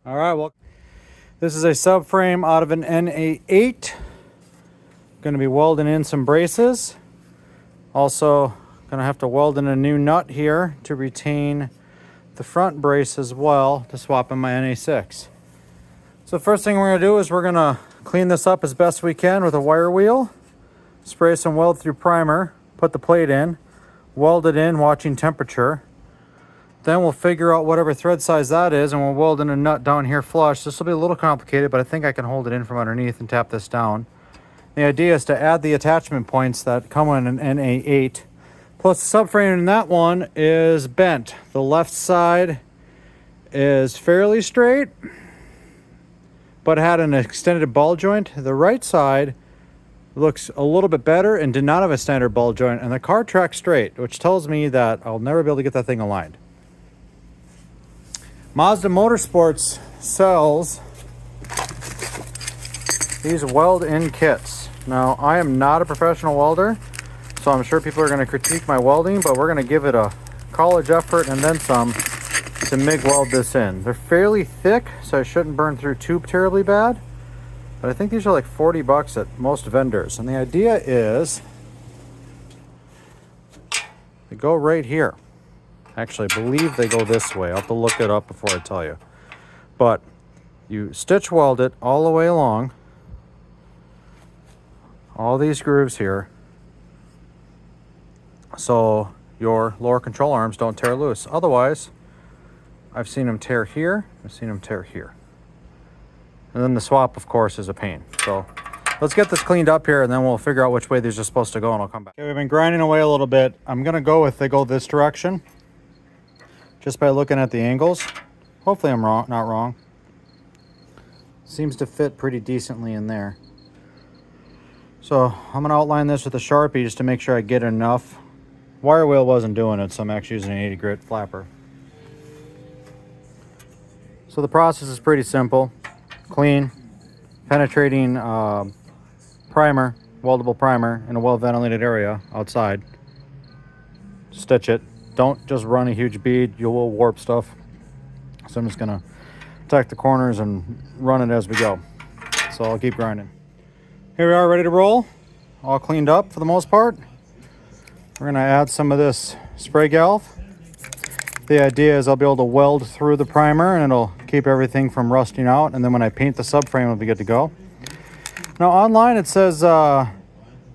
All right, well, this is a subframe out of an NA8. Going to be welding in some braces. Also, going to have to weld in a new nut here to retain the front brace as well to swap in my NA6. So the first thing we're going to do is we're going to clean this up as best we can with a wire wheel. Spray some weld through primer, put the plate in, weld it in, watching temperature. Then we'll figure out whatever thread size that is, and we'll weld in a nut down here flush. This will be a little complicated, but I think I can hold it in from underneath and tap this down. The idea is to add the attachment points that come on an NA8. Plus the subframe in that one is bent. The left side is fairly straight, but had an extended ball joint. The right side looks a little bit better and did not have a standard ball joint, and the car tracked straight, which tells me that I'll never be able to get that thing aligned. Mazda Motorsports sells these weld-in kits. Now, I am not a professional welder, so I'm sure people are going to critique my welding, but we're going to give it a college effort and then some to MIG weld this in. They're fairly thick, so I shouldn't burn through too terribly bad, but I think these are like 40 bucks at most vendors. And the idea is they go right here. Actually, I believe they go this way. I'll have to look it up before I tell you. But you stitch weld it all the way along. All these grooves here. So your lower control arms don't tear loose. Otherwise, I've seen them tear here. I've seen them tear here. And then the swap, of course, is a pain. So let's get this cleaned up here, and then we'll figure out which way these are supposed to go, and I'll come back. Okay, we've been grinding away a little bit. I'm going to go with they go this direction. Just by looking at the angles. Hopefully I'm not wrong. Seems to fit pretty decently in there. So I'm going to outline this with a Sharpie just to make sure I get enough. Wire wheel wasn't doing it, so I'm actually using an 80 grit flapper. So the process is pretty simple. Clean, penetrating primer, weldable primer in a well-ventilated area outside. Stitch it. Don't just run a huge bead, you will warp stuff. So I'm just gonna attack the corners and run it as we go. So I'll keep grinding. Here we are, ready to roll. All cleaned up for the most part. We're gonna add some of this spray galv. The idea is I'll be able to weld through the primer and it'll keep everything from rusting out. And then when I paint the subframe, it'll be good to go. Now online it says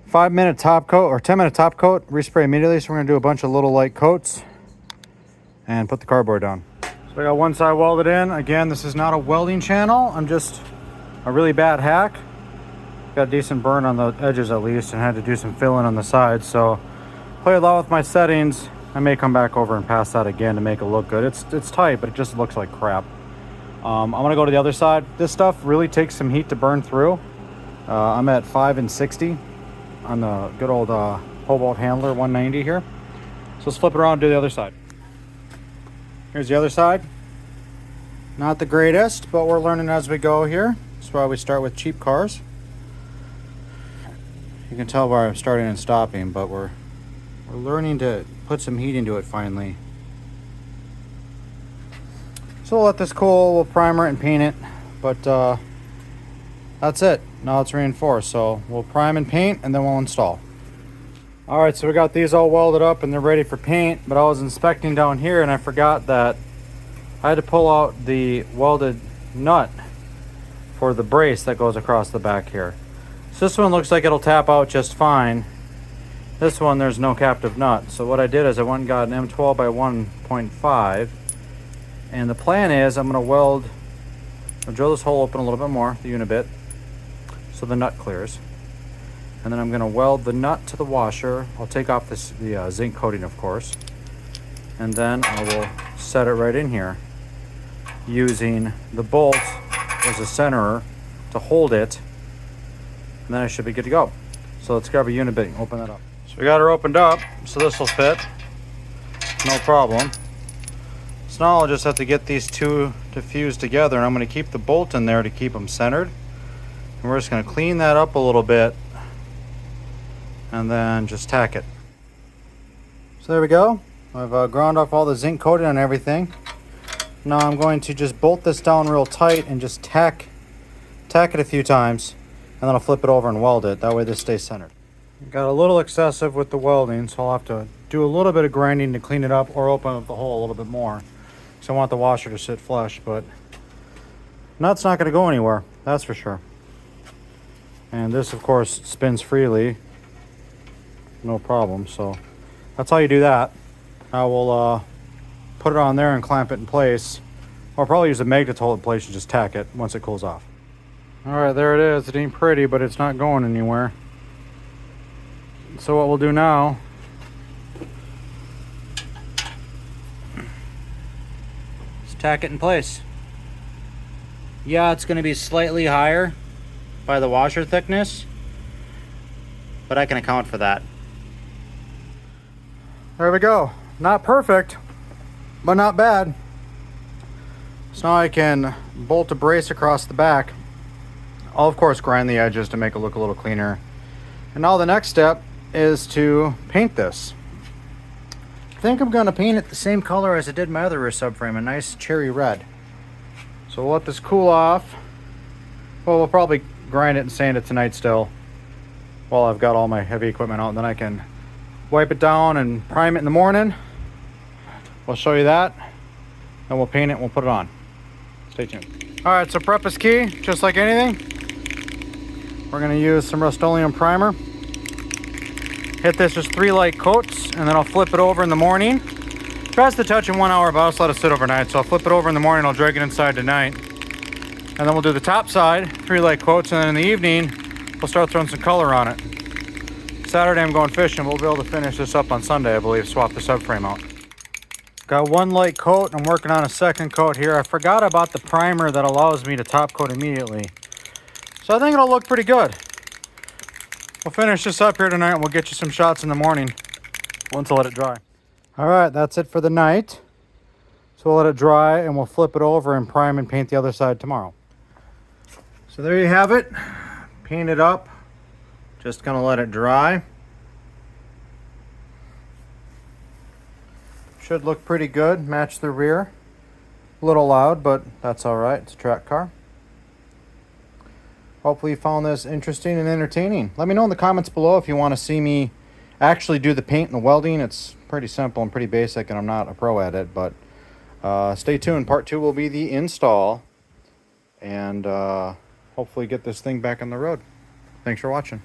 5-minute top coat or 10-minute top coat, respray immediately. So we're gonna do a bunch of little light coats and put the cardboard down. So I got one side welded in. Again, this is not a welding channel. I'm just a really bad hack. Got a decent burn on the edges at least, and had to do some filling on the sides. So play a lot with my settings. I may come back over and pass that again to make it look good. It's tight, but it just looks like crap. I'm gonna go to the other side. This stuff really takes some heat to burn through. I'm at 5 and 60 on the good old Cobalt Handler 190 here. So let's flip it around and do the other side. Here's the other side. Not the greatest, but we're learning as we go here. That's why we start with cheap cars. You can tell where I'm starting and stopping, but we're learning to put some heat into it finally. So we'll let this cool, we'll primer it and paint it, but that's it. Now it's reinforced, so we'll prime and paint and then we'll install. All right, so we got these all welded up and they're ready for paint, but I was inspecting down here and I forgot that I had to pull out the welded nut for the brace that goes across the back here. So this one looks like it'll tap out just fine. This one, there's no captive nut. So what I did is I went and got an M12 by 1.5, and the plan is I'm gonna drill this hole open a little bit more, the unibit, so the nut clears. And then I'm gonna weld the nut to the washer. I'll take off the zinc coating, of course. And then I will set it right in here using the bolt as a centerer to hold it. And then I should be good to go. So let's grab a unibit and open that up. So we got her opened up, so this will fit. No problem. So now I'll just have to get these two to fuse together, and I'm gonna keep the bolt in there to keep them centered. And we're just gonna clean that up a little bit and then just tack it. So there we go. I've ground off all the zinc coating on everything. Now I'm going to just bolt this down real tight and just tack it a few times, and then I'll flip it over and weld it. That way this stays centered. Got a little excessive with the welding, so I'll have to do a little bit of grinding to clean it up or open up the hole a little bit more. So I want the washer to sit flush, but nut's not going to go anywhere, that's for sure. And this, of course, spins freely, no problem. So that's how you do that. I will put it on there and clamp it in place. Or I'll probably use a magnet to hold it in place and just tack it once it cools off. All right, there it is. It ain't pretty, but it's not going anywhere. So what we'll do now is tack it in place. Yeah, it's going to be slightly higher by the washer thickness, but I can account for that. There we go. Not perfect, but not bad. So now I can bolt a brace across the back. I'll of course grind the edges to make it look a little cleaner. And now the next step is to paint this. I think I'm going to paint it the same color as I did my other rear subframe, a nice cherry red. So we'll let this cool off. Well, we'll probably grind it and sand it tonight still while I've got all my heavy equipment out, and then I can wipe it down and prime it in the morning. We'll show you that, and we'll paint it and we'll put it on. Stay tuned. All right, so prep is key, just like anything. We're gonna use some Rust-Oleum primer. Hit this just 3 light coats, and then I'll flip it over in the morning. Tries to touch in 1 hour, but I'll just let it sit overnight. So I'll flip it over in the morning, I'll drag it inside tonight. And then we'll do the top side, 3 light coats, and then in the evening, we'll start throwing some color on it. Saturday I'm going fishing. We'll be able to finish this up on Sunday, I believe, swap the subframe out. Got 1 light coat, I'm working on a second coat here. I forgot about the primer that allows me to top coat immediately. So I think it'll look pretty good. We'll finish this up here tonight and we'll get you some shots in the morning once I let it dry. All right, that's it for the night. So we'll let it dry and we'll flip it over and prime and paint the other side tomorrow. So there you have it. Paint it up. Just gonna let it dry. Should look pretty good, match the rear. A little loud, but that's all right, it's a track car. Hopefully you found this interesting and entertaining. Let me know in the comments below if you want to see me actually do the paint and the welding. It's pretty simple and pretty basic, and I'm not a pro at it, but stay tuned. Part 2 will be the install, and hopefully get this thing back on the road. Thanks for watching.